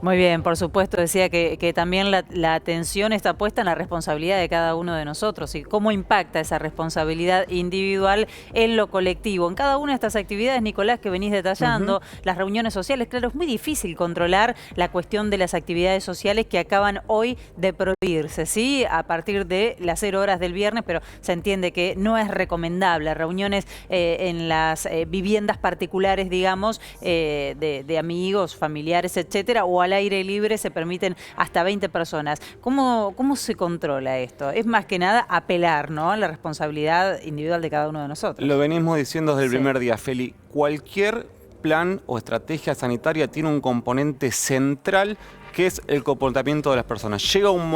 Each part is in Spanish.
Muy bien, por supuesto, decía que también la atención está puesta en la responsabilidad de cada uno de nosotros y cómo impacta esa responsabilidad individual en lo colectivo. En cada una de estas actividades, Nicolás, que venís Ujú. detallando, las reuniones sociales, claro, es muy difícil controlar la cuestión de las actividades sociales que acaban hoy de prohibirse, ¿sí? A partir de las 0 horas del viernes, pero se entiende que no es recomendable reuniones en las viviendas particulares, digamos, de amigos, familiares, etcétera, o al aire libre se permiten hasta 20 personas. ¿Cómo se controla esto? Es más que nada apelar, ¿no?, a la responsabilidad individual de cada uno de Lo nosotros. venimos diciendo desde el Sí. primer día, Feli. Cualquier plan o estrategia sanitaria tiene un componente central que es el comportamiento de las personas.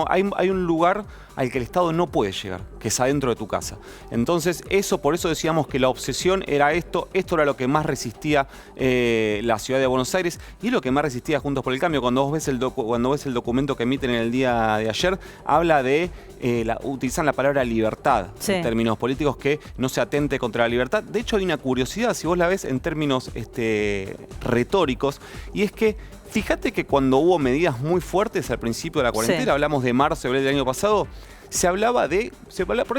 Hay un lugar al que el Estado no puede llegar, que es adentro de tu casa. Entonces, por eso decíamos que la obsesión era esto era lo que más resistía la ciudad de Buenos Aires y lo que más resistía Juntos por el Cambio. Cuando vos ves el documento que emiten en el día de ayer, habla de, utilizan la palabra libertad Sí. en términos políticos, que no se atente contra la libertad. De hecho, hay una curiosidad, si vos la ves en términos retóricos, y es que fíjate que cuando hubo medidas muy fuertes al principio de la cuarentena, Sí. hablamos de marzo, abril del año pasado, por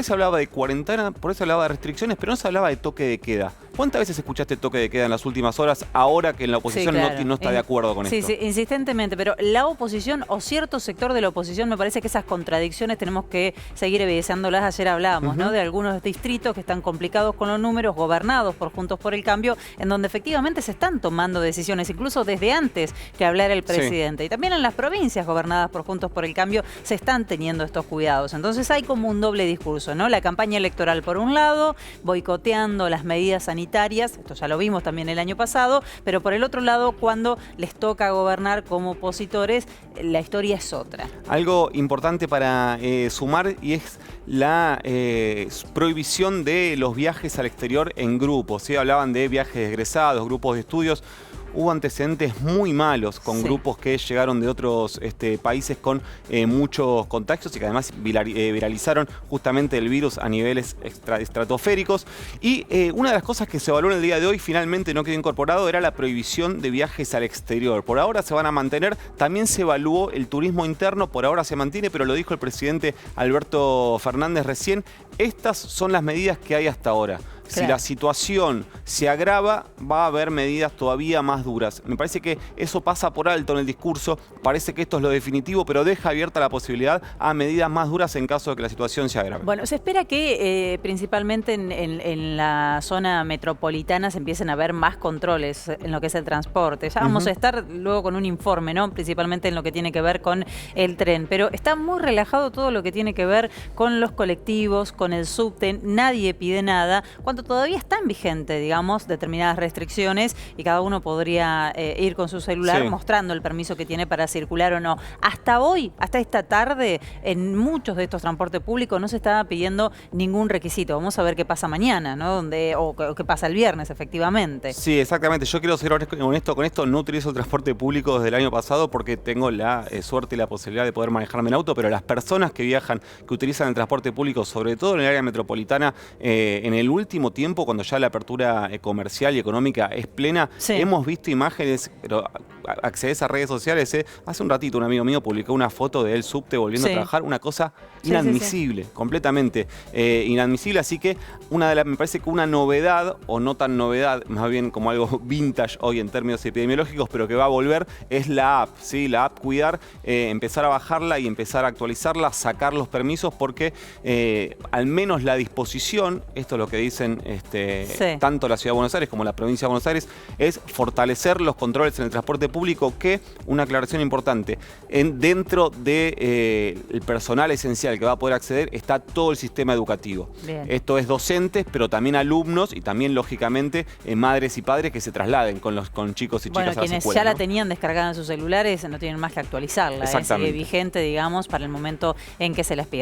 eso se hablaba de cuarentena, por eso se hablaba de restricciones, pero no se hablaba de toque de queda. ¿Cuántas veces escuchaste toque de queda en las últimas horas, ahora que en la oposición Sí, claro. no está de acuerdo con Sí, esto? sí, insistentemente, pero la oposición o cierto sector de la oposición, me parece que esas contradicciones tenemos que seguir evidenciándolas. Ayer hablábamos, ¿no?, de algunos distritos que están complicados con los números, gobernados por Juntos por el Cambio, en donde efectivamente se están tomando decisiones, incluso desde antes que hablara el presidente. Y también en las provincias gobernadas por Juntos por el Cambio se están teniendo estos cuidados. Entonces hay como un doble discurso, ¿no? La campaña electoral por un lado, boicoteando las medidas sanitarias, esto ya lo vimos también el año pasado, pero por el otro lado, cuando les toca gobernar como opositores, la historia es otra. Algo importante para sumar, y es la prohibición de los viajes al exterior en grupos, ¿sí? Hablaban de viajes de egresados, grupos de estudios. Hubo antecedentes muy malos con grupos que llegaron de otros países con muchos contagios y que además viralizaron justamente el virus a niveles estratosféricos. Y una de las cosas que se evaluó en el día de hoy, finalmente no quedó incorporado, era la prohibición de viajes al exterior. Por ahora se van a mantener. También se evaluó el turismo interno, por ahora se mantiene, pero lo dijo el presidente Alberto Fernández recién. Estas son las medidas que hay hasta ahora. Si la situación se agrava, va a haber medidas todavía más duras. Me parece que eso pasa por alto en el discurso. Parece que esto es lo definitivo, pero deja abierta la posibilidad a medidas más duras en caso de que la situación se agrave. Bueno, se espera que principalmente en la zona metropolitana se empiecen a ver más controles en lo que es el transporte. Ya vamos a estar luego con un informe, ¿no?, principalmente en lo que tiene que ver con el tren. Pero está muy relajado todo lo que tiene que ver con los colectivos, con el subte. Nadie pide nada, cuando todavía están vigentes, digamos, determinadas restricciones y cada uno podría ir con su celular mostrando el permiso que tiene para circular o no. Hasta hoy, hasta esta tarde, en muchos de estos transportes públicos no se estaba pidiendo ningún requisito. Vamos a ver qué pasa mañana, ¿no? O qué pasa el viernes, efectivamente. Sí, exactamente. Yo quiero ser honesto con esto. No utilizo el transporte público desde el año pasado porque tengo la suerte y la posibilidad de poder manejarme en auto, pero las personas que viajan, que utilizan el transporte público, sobre todo en el área metropolitana, en el último tiempo, cuando ya la apertura comercial y económica es plena, hemos visto imágenes, pero accedes a redes sociales. Hace un ratito un amigo mío publicó una foto del subte volviendo a trabajar, una cosa inadmisible, completamente inadmisible. Así que me parece que una novedad, o no tan novedad, más bien como algo vintage hoy en términos epidemiológicos, pero que va a volver, es la app, ¿sí? La app Cuidar, empezar a bajarla y empezar a actualizarla, sacar los permisos, porque al menos la disposición, esto es lo que dicen tanto la Ciudad de Buenos Aires como la Provincia de Buenos Aires, es fortalecer los controles en el transporte público, que, una aclaración importante, dentro del personal esencial que va a poder acceder está todo el sistema educativo. Esto es docentes, pero también alumnos y también, lógicamente, madres y padres que se trasladen con chicos y chicas a las escuelas. Quienes ya la tenían descargada en sus celulares no tienen más que actualizarla. Sigue vigente, digamos, para el momento en que se les pida.